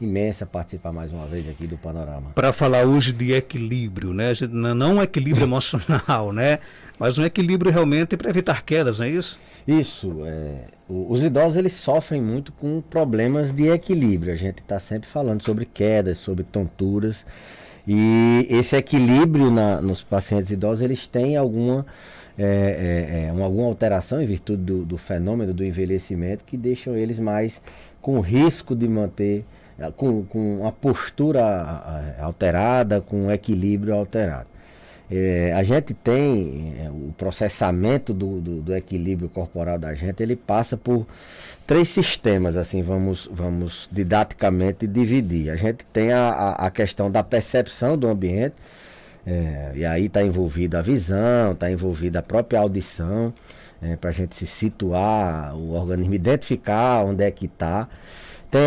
imensa participar mais uma vez aqui do Panorama. Para falar hoje de equilíbrio, né? Não um equilíbrio emocional, né? Mas um equilíbrio realmente para evitar quedas, não é isso? Isso, os idosos eles sofrem muito com problemas de equilíbrio. A gente está sempre falando sobre quedas, sobre tonturas. E esse equilíbrio nos pacientes idosos, eles têm alguma alteração em virtude do fenômeno do envelhecimento que deixam eles mais com risco de manter, com a postura alterada, com o equilíbrio alterado. A gente tem o processamento do equilíbrio corporal da gente, ele passa por 3 sistemas, assim, vamos didaticamente dividir. A gente tem a questão da percepção do ambiente, e aí está envolvida a visão, está envolvida a própria audição, para a gente se situar, o organismo identificar onde é que está. Tem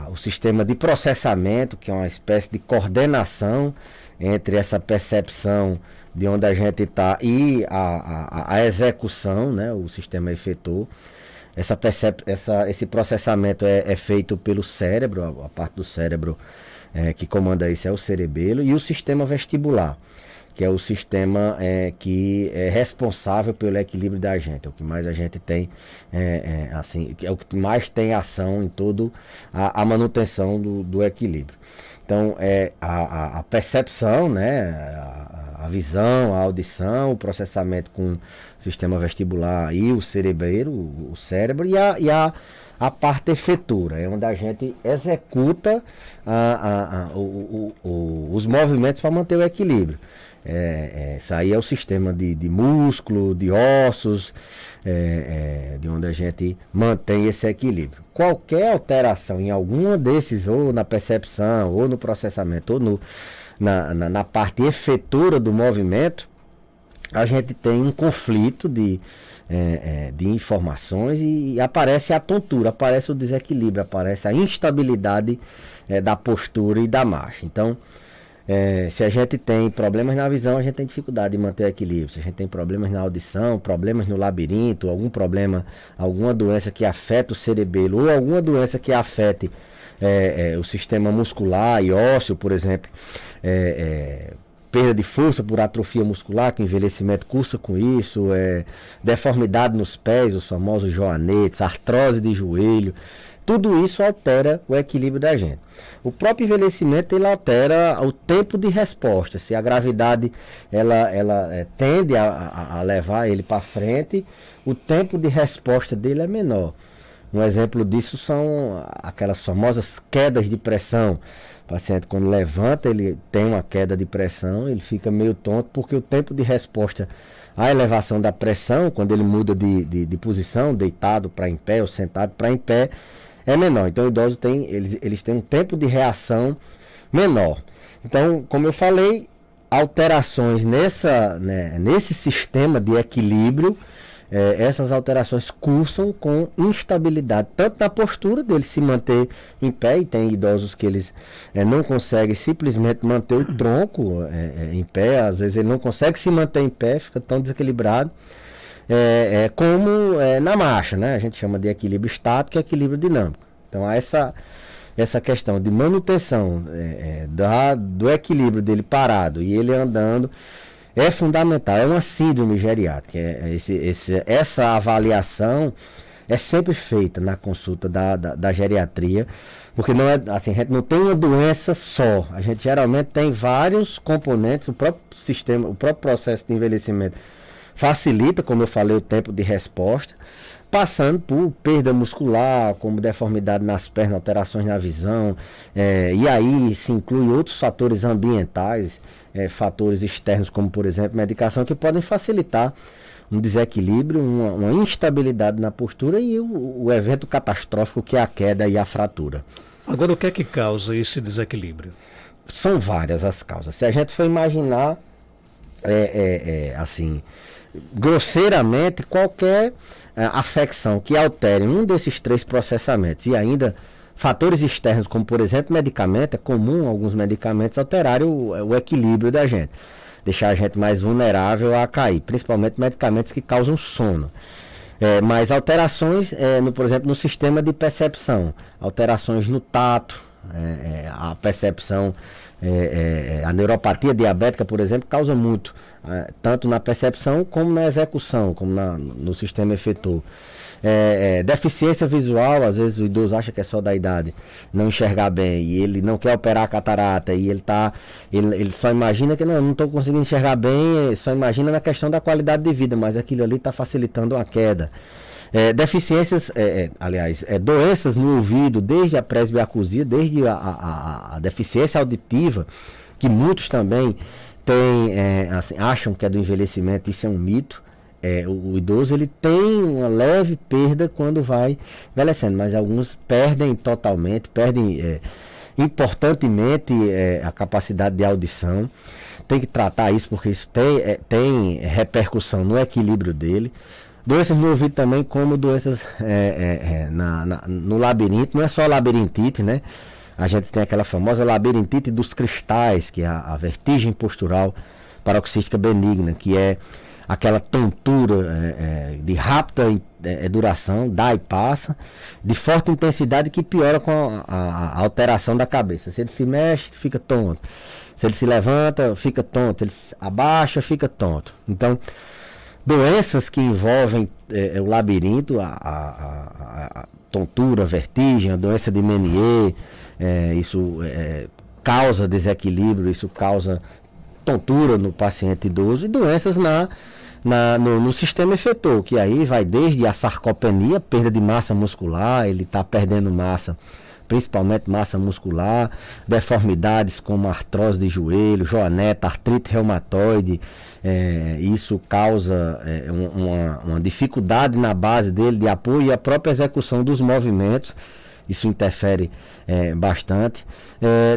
o sistema de processamento, que é uma espécie de coordenação entre essa percepção de onde a gente está e a execução, né, o sistema efetor. Esse processamento é feito pelo cérebro, a parte do cérebro que comanda isso é o cerebelo, e o sistema vestibular, que é o sistema que é responsável pelo equilíbrio da gente, é o que mais a gente tem, assim, é o que mais tem ação em toda a manutenção do equilíbrio. Então, a percepção, né, a visão, a audição, o processamento com o sistema vestibular e o cerebelo, o cérebro, e a parte efetora, é onde a gente executa os movimentos para manter o equilíbrio. Isso aí é o sistema de músculo, de ossos, de onde a gente mantém esse equilíbrio. Qualquer alteração em alguma desses, ou na percepção, ou no processamento, ou na parte efetora do movimento, a gente tem um conflito de informações e aparece a tontura, aparece o desequilíbrio, aparece a instabilidade da postura e da marcha. Então, se a gente tem problemas na visão, a gente tem dificuldade de manter o equilíbrio. Se a gente tem problemas na audição, problemas no labirinto, algum problema, alguma doença que afeta o cerebelo, ou alguma doença que afete o sistema muscular e ósseo, por exemplo, perda de força por atrofia muscular, que o envelhecimento cursa com isso, deformidade nos pés, os famosos joanetes, artrose de joelho. Tudo isso altera o equilíbrio da gente. O próprio envelhecimento ele altera o tempo de resposta. Se a gravidade ela tende a levar ele para frente, o tempo de resposta dele é menor. Um exemplo disso são aquelas famosas quedas de pressão. O paciente, quando levanta, ele tem uma queda de pressão, ele fica meio tonto, porque o tempo de resposta à elevação da pressão, quando ele muda de posição, deitado para em pé ou sentado para em pé, é menor. Então, idosos eles têm um tempo de reação menor. Então, como eu falei, alterações nesse sistema de equilíbrio, essas alterações cursam com instabilidade, tanto na postura dele se manter em pé, e tem idosos que eles não conseguem simplesmente manter o tronco em pé, às vezes ele não consegue se manter em pé, fica tão desequilibrado, como na marcha, né? A gente chama de equilíbrio estático e equilíbrio dinâmico. Então há essa questão de manutenção do equilíbrio dele parado e ele andando é fundamental, é uma síndrome geriátrica. Essa avaliação é sempre feita na consulta da geriatria, porque não é assim, a gente não tem uma doença só, a gente geralmente tem vários componentes, o próprio sistema, o próprio processo de envelhecimento facilita, como eu falei, o tempo de resposta, passando por perda muscular, como deformidade nas pernas, alterações na visão, e aí se inclui outros fatores ambientais, fatores externos, como por exemplo medicação, que podem facilitar um desequilíbrio, uma instabilidade na postura e o evento catastrófico que é a queda e a fratura. Agora, o que é que causa esse desequilíbrio? São várias as causas. Se a gente for imaginar, assim, grosseiramente, qualquer afecção que altere um desses 3 processamentos e ainda fatores externos, como por exemplo medicamento, é comum alguns medicamentos alterarem o equilíbrio da gente, deixar a gente mais vulnerável a cair, principalmente medicamentos que causam sono. Mas alterações, por exemplo, no sistema de percepção, alterações no tato, a percepção, a neuropatia diabética, por exemplo, causa muito, tanto na percepção como na execução, como no sistema efetor. Deficiência visual, às vezes o idoso acha que é só da idade, não enxergar bem, e ele não quer operar a catarata, e ele só imagina que não estou conseguindo enxergar bem, só imagina na questão da qualidade de vida, mas aquilo ali está facilitando a queda. Deficiências, doenças no ouvido, desde a presbiacusia, desde a deficiência auditiva, que muitos também têm, acham que é do envelhecimento, isso é um mito. O idoso ele tem uma leve perda quando vai envelhecendo, mas alguns perdem totalmente, perdem importantemente a capacidade de audição. Tem que tratar isso porque isso tem repercussão no equilíbrio dele. Doenças no ouvido também, como doenças no labirinto, não é só labirintite, né? A gente tem aquela famosa labirintite dos cristais, que é a vertigem postural paroxística benigna, que é aquela tontura de rápida duração, dá e passa, de forte intensidade que piora com a alteração da cabeça. Se ele se mexe, fica tonto. Se ele se levanta, fica tonto. Ele abaixa, fica tonto. Então, doenças que envolvem o labirinto, a tontura, a vertigem, a doença de Menier, isso causa desequilíbrio, isso causa tontura no paciente idoso, e doenças no sistema efetor, que aí vai desde a sarcopenia, perda de massa muscular, ele está perdendo massa, principalmente massa muscular, deformidades como artrose de joelho, joaneta, artrite reumatoide, isso causa uma dificuldade na base dele de apoio e a própria execução dos movimentos. Isso interfere bastante.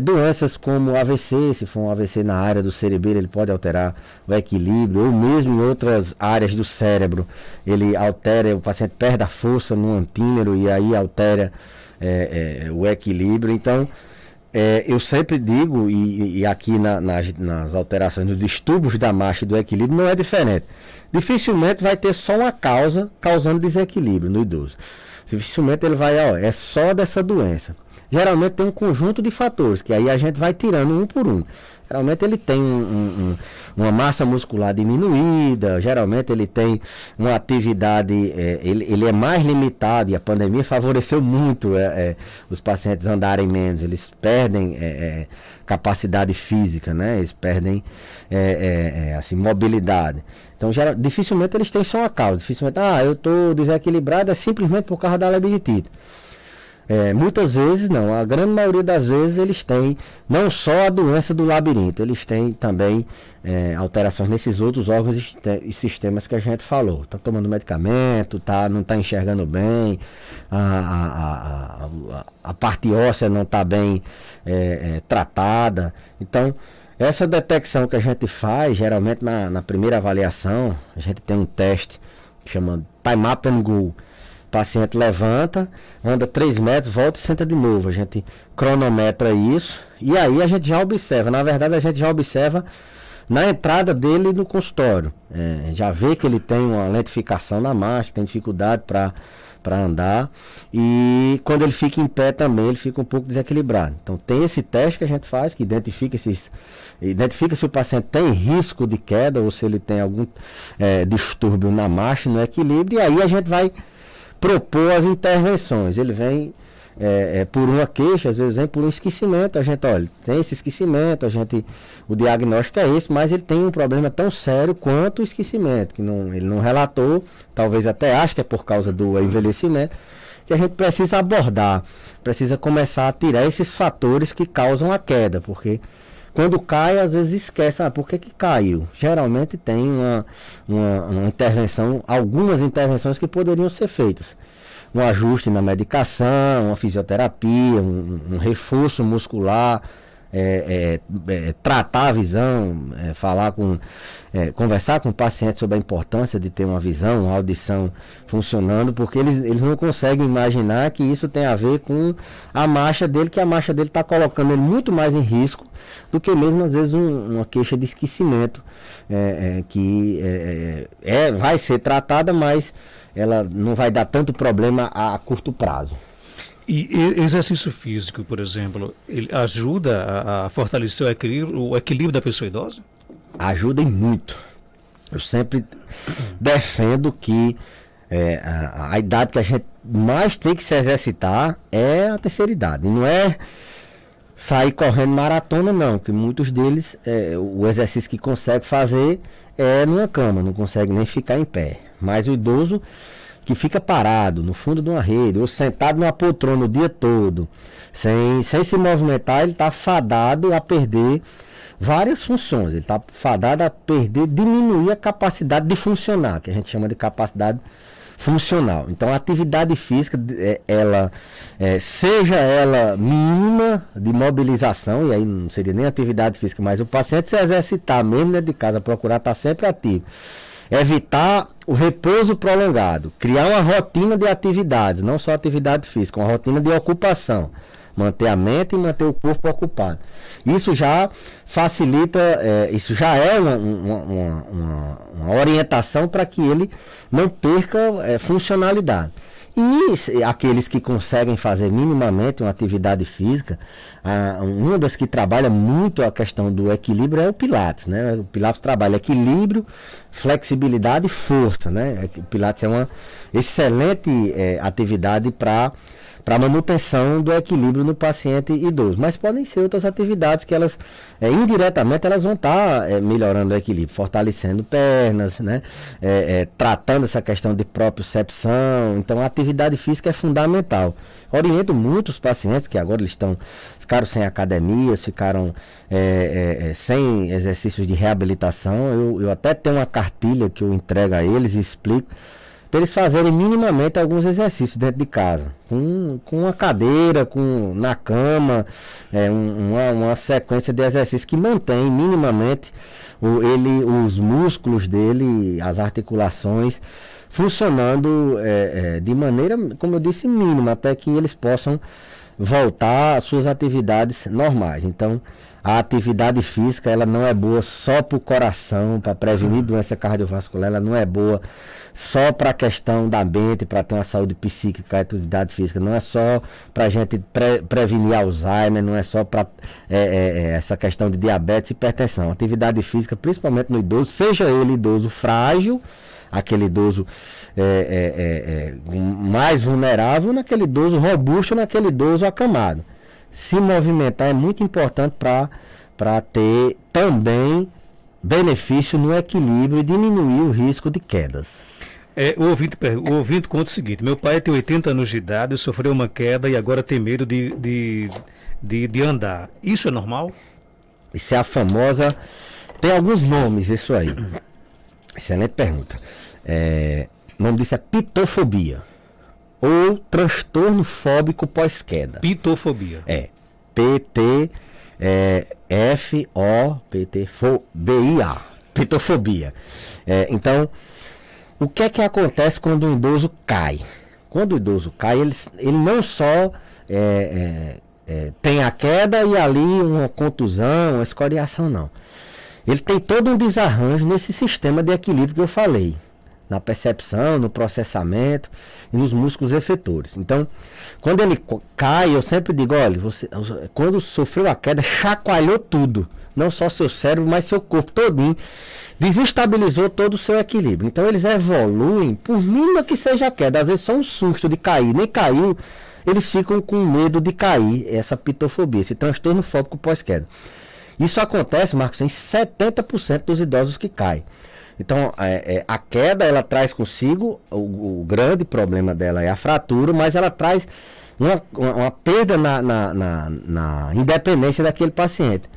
Doenças como AVC, se for um AVC na área do cerebelo, ele pode alterar o equilíbrio, ou mesmo em outras áreas do cérebro, ele altera, o paciente perde a força no antímero e aí altera o equilíbrio. Então, eu sempre digo, e aqui nas alterações, nos distúrbios da marcha e do equilíbrio, não é diferente. Dificilmente vai ter só uma causa causando desequilíbrio no idoso. Dificilmente ele vai, é só dessa doença. Geralmente tem um conjunto de fatores, que aí a gente vai tirando um por um. Geralmente ele tem uma massa muscular diminuída, geralmente ele tem uma atividade, ele é mais limitado, e a pandemia favoreceu muito os pacientes andarem menos, eles perdem capacidade física, né? Eles perdem assim, mobilidade. Então, dificilmente eles têm só uma causa. Dificilmente, eu estou desequilibrado, é simplesmente por causa da labirintite. Muitas vezes não, a grande maioria das vezes eles têm não só a doença do labirinto, eles têm também alterações nesses outros órgãos e sistemas que a gente falou. Está tomando medicamento, não está enxergando bem, a parte óssea não está bem tratada. Então, essa detecção que a gente faz, geralmente na primeira avaliação, a gente tem um teste que chama Time Up and Go. O paciente levanta, anda 3 metros, volta e senta de novo. A gente cronometra isso e aí a gente já observa. Na verdade, a gente já observa na entrada dele no consultório. Já vê que ele tem uma lentificação na marcha, tem dificuldade para andar. E quando ele fica em pé também, ele fica um pouco desequilibrado. Então tem esse teste que a gente faz, que identifica se o paciente tem risco de queda ou se ele tem algum distúrbio na marcha, no equilíbrio. E aí a gente vai propor as intervenções. Ele vem por uma queixa, às vezes vem por um esquecimento. A gente, olha, tem esse esquecimento, o diagnóstico é esse, mas ele tem um problema tão sério quanto o esquecimento, que ele não relatou, talvez até ache que é por causa do envelhecimento, que a gente precisa abordar, precisa começar a tirar esses fatores que causam a queda, porque quando cai, às vezes esquece, por que caiu? Geralmente tem uma intervenção, algumas intervenções que poderiam ser feitas. Um ajuste na medicação, uma fisioterapia, um reforço muscular, tratar a visão, conversar com o paciente sobre a importância de ter uma visão, uma audição funcionando, porque eles não conseguem imaginar que isso tem a ver com a marcha dele, que a marcha dele está colocando ele muito mais em risco do que mesmo às vezes uma queixa de esquecimento, que vai ser tratada, mas ela não vai dar tanto problema a curto prazo. E exercício físico, por exemplo, ele ajuda a fortalecer o equilíbrio da pessoa idosa? Ajuda e muito. Eu sempre defendo que a idade que a gente mais tem que se exercitar é a terceira idade. E não é sair correndo maratona, não, que muitos deles, o exercício que consegue fazer é numa cama, não consegue nem ficar em pé. Mas o idoso que fica parado no fundo de uma rede ou sentado numa poltrona o dia todo, sem se movimentar, ele está fadado a perder várias funções. Ele está fadado a diminuir a capacidade de funcionar, que a gente chama de capacidade funcional. Então a atividade física, seja ela mínima de mobilização, e aí não seria nem atividade física, mas o paciente se exercitar mesmo dentro de casa, procurar estar sempre ativo. Evitar o repouso prolongado, criar uma rotina de atividades, não só atividade física, uma rotina de ocupação, manter a mente e manter o corpo ocupado. Isso já facilita, isso já é uma orientação para que ele não perca funcionalidade. E aqueles que conseguem fazer minimamente uma atividade física, uma das que trabalha muito a questão do equilíbrio é o Pilates, né? O Pilates trabalha equilíbrio, flexibilidade e força, né? O Pilates é uma excelente atividade para manutenção do equilíbrio no paciente idoso. Mas podem ser outras atividades que elas, indiretamente, elas vão estar melhorando o equilíbrio, fortalecendo pernas, né? Tratando essa questão de propriocepção. Então a atividade física é fundamental. Oriento muitos pacientes que agora eles ficaram sem academias, ficaram sem exercícios de reabilitação. Eu até tenho uma cartilha que eu entrego a eles e explico, para eles fazerem minimamente alguns exercícios dentro de casa, com uma cadeira, na cama, uma sequência de exercícios que mantém minimamente os músculos dele, as articulações, funcionando de maneira, como eu disse, mínima, até que eles possam voltar às suas atividades normais. Então, a atividade física, ela não é boa só para o coração, para prevenir doença cardiovascular, ela não é boa só para a questão da mente, para ter uma saúde psíquica. A atividade física não é só para a gente prevenir Alzheimer, não é só para essa questão de diabetes e hipertensão. A atividade física, principalmente no idoso, seja ele idoso frágil, aquele idoso mais vulnerável, naquele idoso robusto, naquele idoso acamado. Se movimentar é muito importante para ter também benefício no equilíbrio e diminuir o risco de quedas. O ouvinte conta o seguinte: meu pai tem 80 anos de idade, sofreu uma queda e agora tem medo de andar. Isso é normal? Isso é a famosa... Tem alguns nomes isso aí. Excelente pergunta. O nome disso é pitofobia, ou transtorno fóbico pós-queda. Pitofobia. P-T-F-O-P-T-F-O-B-I-A. Pitofobia. Então, o que é que acontece quando um idoso cai? Quando o idoso cai, ele não só tem a queda e ali uma contusão, uma escoriação, não. Ele tem todo um desarranjo nesse sistema de equilíbrio que eu falei, na percepção, no processamento e nos músculos efetores. Então, quando ele cai, eu sempre digo, olha, quando sofreu a queda, chacoalhou tudo, não só seu cérebro, mas seu corpo todinho, desestabilizou todo o seu equilíbrio. Então, eles evoluem, por mínima que seja a queda, às vezes só um susto de cair, nem caiu, eles ficam com medo de cair, essa pitofobia, esse transtorno fóbico pós-queda. Isso acontece, Marcos, em 70% dos idosos que caem. Então, a queda, ela traz consigo, o grande problema dela é a fratura, mas ela traz uma perda na independência daquele paciente.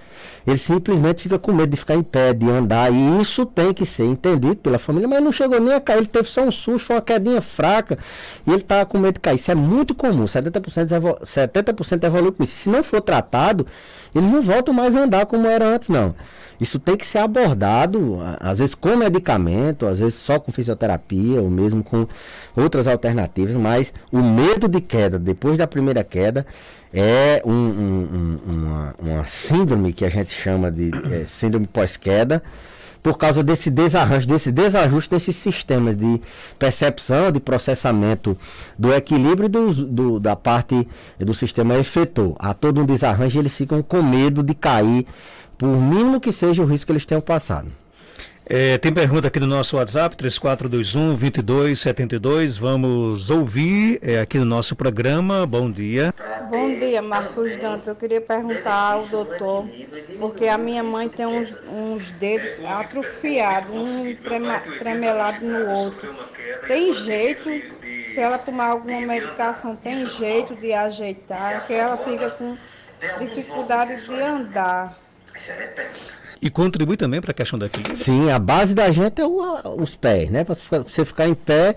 Ele simplesmente fica com medo de ficar em pé, de andar, e isso tem que ser entendido pela família, mas não chegou nem a cair, ele teve só um susto, foi uma quedinha fraca, e ele está com medo de cair. Isso é muito comum, 70% evolui com isso. Se não for tratado, eles não voltam mais a andar como era antes, não. Isso tem que ser abordado, às vezes com medicamento, às vezes só com fisioterapia, ou mesmo com outras alternativas, mas o medo de queda, depois da primeira queda, é uma síndrome que a gente chama de síndrome pós-queda, por causa desse desarranjo, desse desajuste desse sistema de percepção, de processamento do equilíbrio da parte do sistema efetor. Há todo um desarranjo e eles ficam com medo de cair, por mínimo que seja o risco que eles tenham passado. Tem pergunta aqui no nosso WhatsApp, 3421-2272. Vamos ouvir aqui no nosso programa. Bom dia. Bom dia, Marcos Dantas. Eu queria perguntar ao doutor, porque a minha mãe tem uns dedos atrofiados, um tremelado no outro. Tem jeito, se ela tomar alguma medicação, tem jeito de ajeitar, que ela fica com dificuldade de andar. E contribui também para a questão da equilíbrio? Sim, a base da gente é os pés, né? Para você ficar em pé,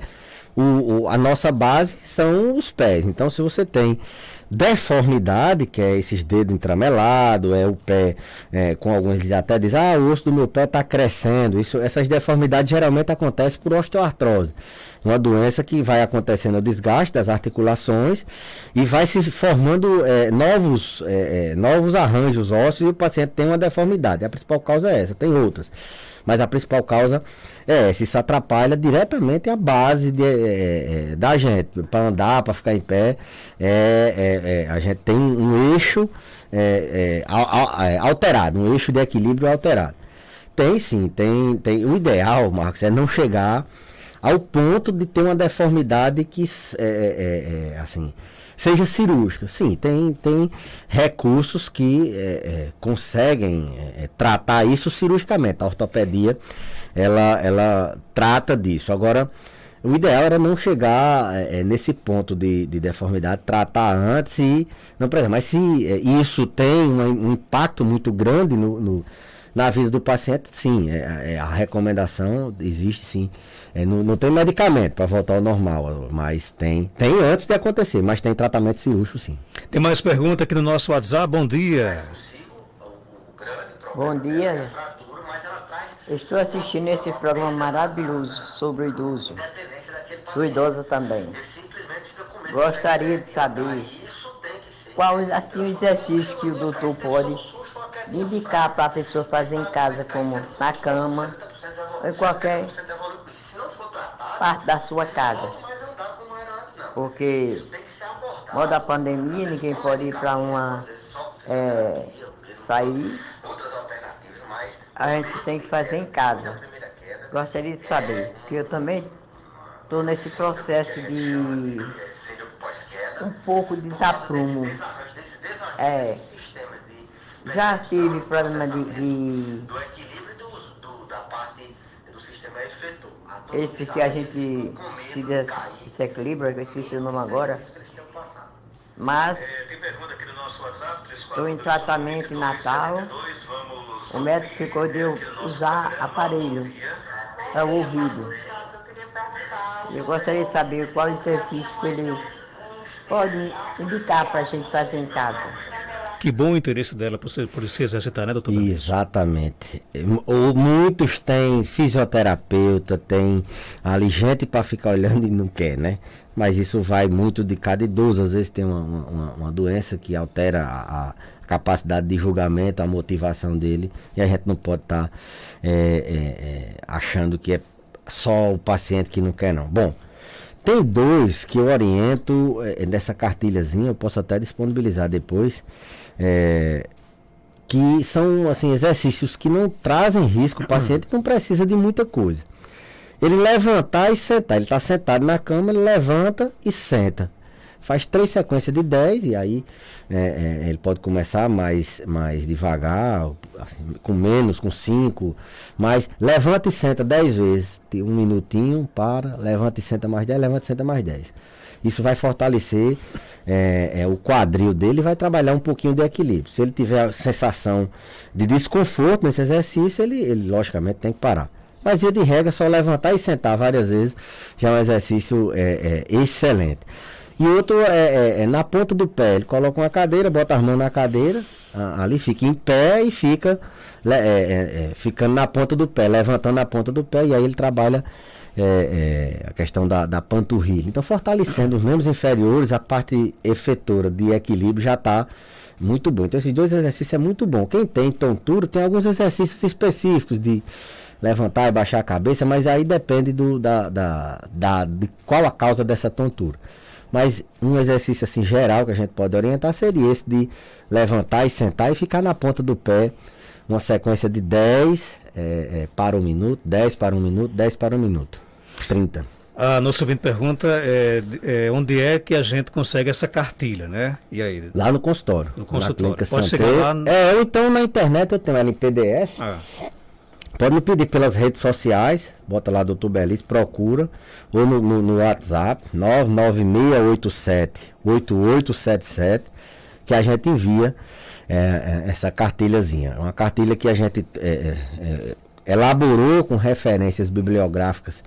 a nossa base são os pés. Então, se você tem deformidade, que é esses dedos entramelados, é o pé, com alguns eles até dizem, o osso do meu pé está crescendo. Essas deformidades geralmente acontecem por osteoartrose. Uma doença que vai acontecendo o desgaste das articulações e vai se formando novos arranjos ósseos, e o paciente tem uma deformidade. A principal causa é essa, tem outras. Mas a principal causa é essa. Isso atrapalha diretamente a base da gente. Para andar, para ficar em pé, a gente tem um eixo alterado, um eixo de equilíbrio alterado. Tem sim, tem. O ideal, Marcos, é não chegar ao ponto de ter uma deformidade que assim, seja cirúrgica. Sim, tem recursos que conseguem tratar isso cirurgicamente. A ortopedia, ela trata disso. Agora, o ideal era não chegar nesse ponto de deformidade, tratar antes e não precisar. Mas se isso tem um impacto muito grande na vida do paciente, sim, a recomendação existe, sim. Não tem medicamento para voltar ao normal, mas tem antes de acontecer, mas tem tratamento cirúrgico, sim. Tem mais pergunta aqui no nosso WhatsApp. Bom dia. Bom dia. Estou assistindo esse programa maravilhoso sobre o idoso. Sou idosa também. Gostaria de saber quais assim, os exercícios que o doutor pode indicar para a pessoa fazer em casa, como na cama ou em qualquer parte da sua casa. Porque, modo da pandemia, ninguém pode ir para sair. A gente tem que fazer em casa. Gostaria de saber, que eu também estou nesse processo de um pouco de desaprumo. Já tive problema de esse que a gente se desequilibra, que eu esqueci o nome agora. Mas estou em tratamento em Natal. O médico ficou de eu usar aparelho para o ouvido. Eu gostaria de saber qual exercício que ele pode indicar para a gente fazer em casa. Que bom o interesse dela por se exercitar, né, doutor? Exatamente. Muitos têm fisioterapeuta, tem ali gente para ficar olhando e não quer, né? Mas isso vai muito de cada idoso. Às vezes tem uma doença que altera a capacidade de julgamento, a motivação dele, e a gente não pode estar achando que é só o paciente que não quer, não. Bom, tem dois que eu oriento nessa cartilhazinha, eu posso até disponibilizar depois, que são assim, exercícios que não trazem risco, o paciente não precisa de muita coisa. Ele levantar e sentar, ele está sentado na cama, ele levanta e senta. Faz 3 sequências de 10 e aí ele pode começar mais devagar, assim, com menos, com 5, mas levanta e senta 10 vezes, tem 1 minutinho, para, levanta e senta mais 10, levanta e senta mais 10. isso vai fortalecer o quadril dele, vai trabalhar um pouquinho de equilíbrio. Se ele tiver a sensação de desconforto nesse exercício, ele logicamente tem que parar. Mas via de regra, só levantar e sentar várias vezes já é um exercício excelente. E outro na ponta do pé, ele coloca uma cadeira, bota as mãos na cadeira, ali fica em pé e fica ficando na ponta do pé, levantando a ponta do pé, e aí ele trabalha a questão da panturrilha. Então, fortalecendo os membros inferiores, a parte efetora de equilíbrio já está muito bom. Então, esses dois exercícios é muito bom. Quem tem tontura, tem alguns exercícios específicos de levantar e baixar a cabeça, mas aí depende de qual a causa dessa tontura. Mas um exercício assim geral que a gente pode orientar seria esse de levantar e sentar e ficar na ponta do pé, uma sequência de 10 para 1 minuto, 10 para 1 minuto, 10 para 1 minuto, 30. A nossa ouvinte pergunta onde é que a gente consegue essa cartilha, né? E aí? Lá no consultório. No consultório. Pode chegar lá. Ou então na internet eu tenho ela em PDF. Pode me pedir pelas redes sociais, bota lá Dr. Belize, procura, ou no WhatsApp, 99687-8877, que a gente envia essa cartilhazinha. Uma cartilha que a gente elaborou com referências bibliográficas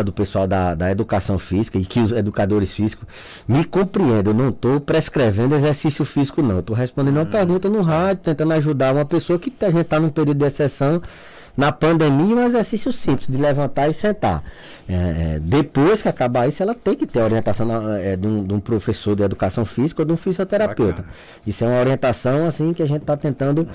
do pessoal da educação física, e que os educadores físicos me compreendem. Eu não estou prescrevendo exercício físico, não. Estou respondendo uma pergunta no rádio, tentando ajudar uma pessoa que a gente está num período de exceção na pandemia, um exercício simples de levantar e sentar. Depois que acabar isso, ela tem que ter a orientação de um professor de educação física ou de um fisioterapeuta. Bacana. Isso é uma orientação assim que a gente está tentando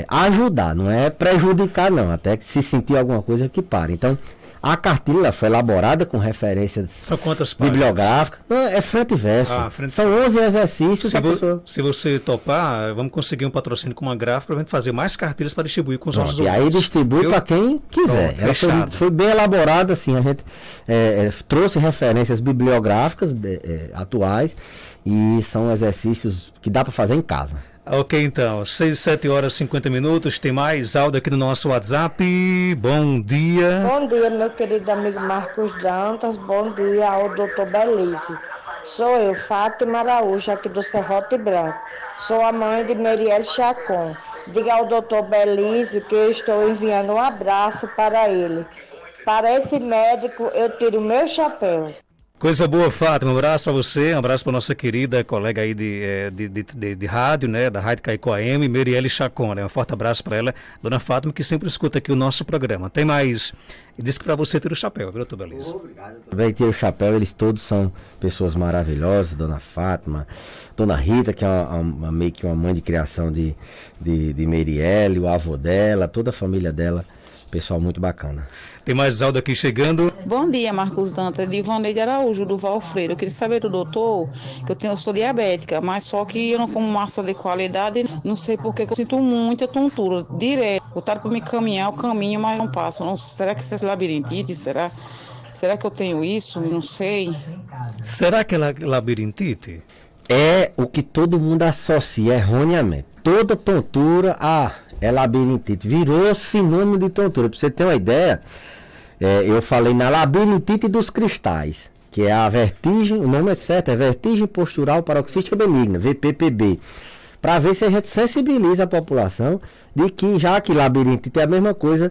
ajudar, não é prejudicar, não, até que se sentir alguma coisa que pare. Então, a cartilha foi elaborada com referências São quantas páginas? Bibliográficas. É frente e verso. São 11 exercícios. Se você topar, vamos conseguir um patrocínio com uma gráfica para a gente fazer mais cartilhas para distribuir com os nossos ouvintes. E aí distribui para quem quiser. Ela foi bem elaborada, assim, a gente trouxe referências bibliográficas atuais, e são exercícios que dá para fazer em casa. Ok, então, 7 horas e 50 minutos, tem mais áudio aqui no nosso WhatsApp. Bom dia. Bom dia, meu querido amigo Marcos Dantas. Bom dia ao Dr. Belize. Sou eu, Fátima Araújo, aqui do Serrote Branco. Sou a mãe de Merielle Chacon. Diga ao Dr. Belize que eu estou enviando um abraço para ele. Para esse médico, eu tiro o meu chapéu. Coisa boa, Fátima. Um abraço para você, um abraço para nossa querida colega aí de rádio, né, da Rádio Caicó AM, Merielle Chacon, né? Um forte abraço para ela, dona Fátima, que sempre escuta aqui o nosso programa. Tem mais. E disse que para você ter o chapéu, viu, doutor Belize? Obrigado. Também ter o chapéu, eles todos são pessoas maravilhosas, dona Fátima, dona Rita, que é meio que uma mãe de criação de Merielle, o avô dela, toda a família dela. Pessoal muito bacana. Tem mais áudio aqui chegando. Bom dia, Marcos Dantas, de Ivaneide Araújo, do Valfreiro. Eu queria saber do doutor, que eu sou diabética, mas só que eu não como massa de qualidade, não sei porque eu sinto muita tontura, direto. Botaram para me caminhar o caminho, mas não passa. Será que isso é labirintite? Será que eu tenho isso? Não sei. Será que é labirintite? É o que todo mundo associa erroneamente. Toda tontura é labirintite. Virou sinônimo de tontura. Para você ter uma ideia, eu falei na labirintite dos cristais, que é a vertigem, o nome é certo, é vertigem postural paroxística benigna, VPPB. Para ver se a gente sensibiliza a população de que, já que labirintite é a mesma coisa,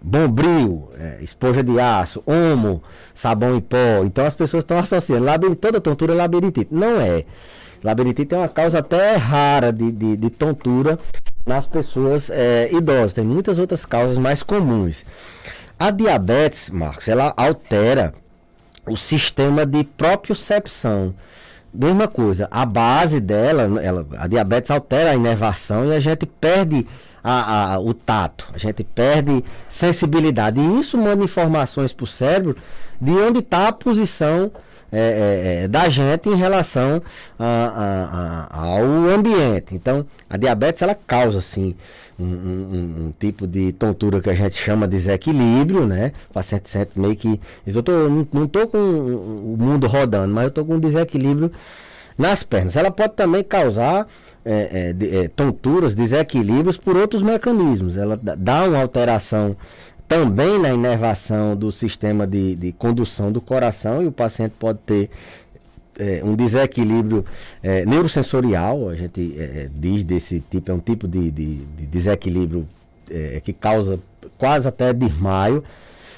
bombril, esponja de aço, omo, sabão em pó. Então as pessoas estão associando toda tontura é labirintite. Não é. Labirintite é uma causa até rara de tontura nas pessoas idosas. Tem muitas outras causas mais comuns. A diabetes, Marcos, ela altera o sistema de propriocepção. Mesma coisa, a base dela, a diabetes altera a inervação e a gente perde o tato, a gente perde sensibilidade. E isso manda informações para o cérebro de onde está a posição da gente em relação ao ambiente. Então, a diabetes ela causa assim um tipo de tontura que a gente chama de desequilíbrio, né? O paciente sente meio que não estou com o mundo rodando, mas eu estou com um desequilíbrio nas pernas. Ela pode também causar tonturas, desequilíbrios por outros mecanismos. Ela dá uma alteração também na inervação do sistema de condução do coração, e o paciente pode ter um desequilíbrio neurosensorial, a gente diz desse tipo, é um tipo de desequilíbrio que causa quase até desmaio,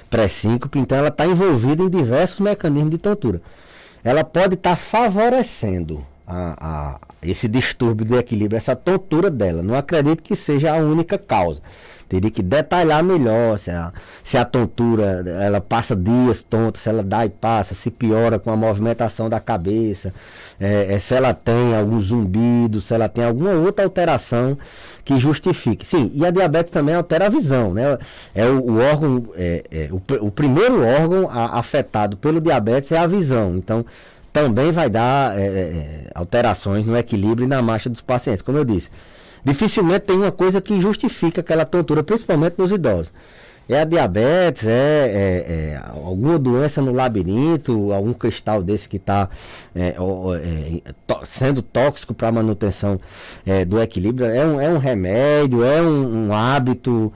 pré-síncope, então ela está envolvida em diversos mecanismos de tontura. Ela pode estar favorecendo esse distúrbio do equilíbrio, essa tontura dela. Não acredito que seja a única causa. Teria que detalhar melhor se a tontura ela passa dias tonta, se ela dá e passa, se piora com a movimentação da cabeça, se ela tem algum zumbido, se ela tem alguma outra alteração que justifique. Sim, e a diabetes também altera a visão, né? O primeiro órgão afetado pelo diabetes é a visão. Então, também vai dar alterações no equilíbrio e na marcha dos pacientes, como eu disse. Dificilmente tem uma coisa que justifica aquela tontura, principalmente nos idosos. É a diabetes, alguma doença no labirinto, algum cristal desse que está sendo tóxico para a manutenção do equilíbrio. É um remédio, é um hábito,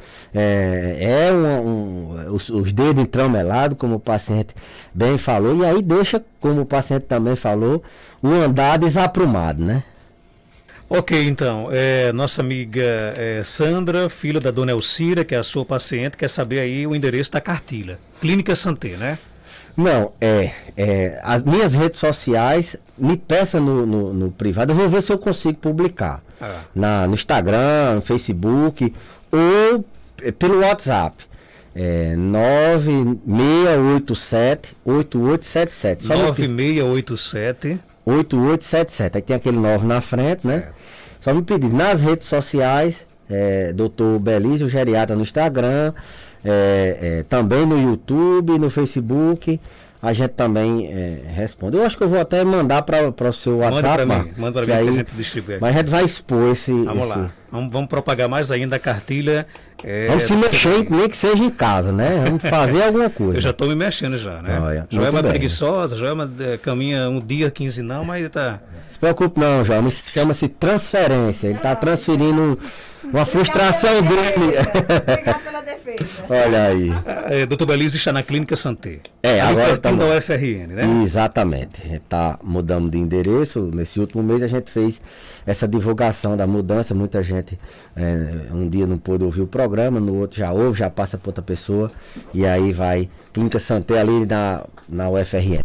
os dedos entramelados, como o paciente bem falou, e aí deixa, como o paciente também falou, o andar desaprumado, né? Ok, então, nossa amiga Sandra, filha da dona Elcira, que é a sua paciente, quer saber aí o endereço da cartilha. Clínica Santé, né? Não, as minhas redes sociais, me peça no privado, eu vou ver se eu consigo publicar. No Instagram, no Facebook, ou pelo WhatsApp. 9687-8877. 9687... 8877, aí tem aquele 9 na frente, né? Só me pedir nas redes sociais, Dr. Belísio Geriatra no Instagram, também no YouTube, no Facebook, a gente também responde. Eu acho que eu vou até mandar para o seu WhatsApp. Manda para mim que a gente distribui aqui. Mas a gente vai expor Vamos lá, vamos propagar mais ainda a cartilha. Vamos se mexer, nem que seja em casa, né? Vamos fazer alguma coisa. Eu já estou me mexendo já, né? Olha, Joelma é preguiçosa, Joelma caminha um dia, 15 não, mas tá... Se preocupe não, Joelma, chama-se transferência. Ele está transferindo uma frustração dele. Obrigado pela defesa. Olha aí. Dr. Belísio está na Clínica Santé. Agora estamos da UFRN, né? Exatamente. A gente está mudando de endereço. Nesse último mês a gente fez essa divulgação da mudança. Muita gente um dia não pôde ouvir o programa, no outro já ouve, já passa para outra pessoa. E aí vai Clínica Santé ali na UFRN.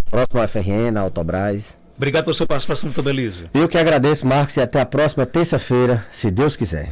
Próximo UFRN, na Autobras. Obrigado pela sua participação, Dr. Belísio. Eu que agradeço, Marcos, e até a próxima terça-feira, se Deus quiser.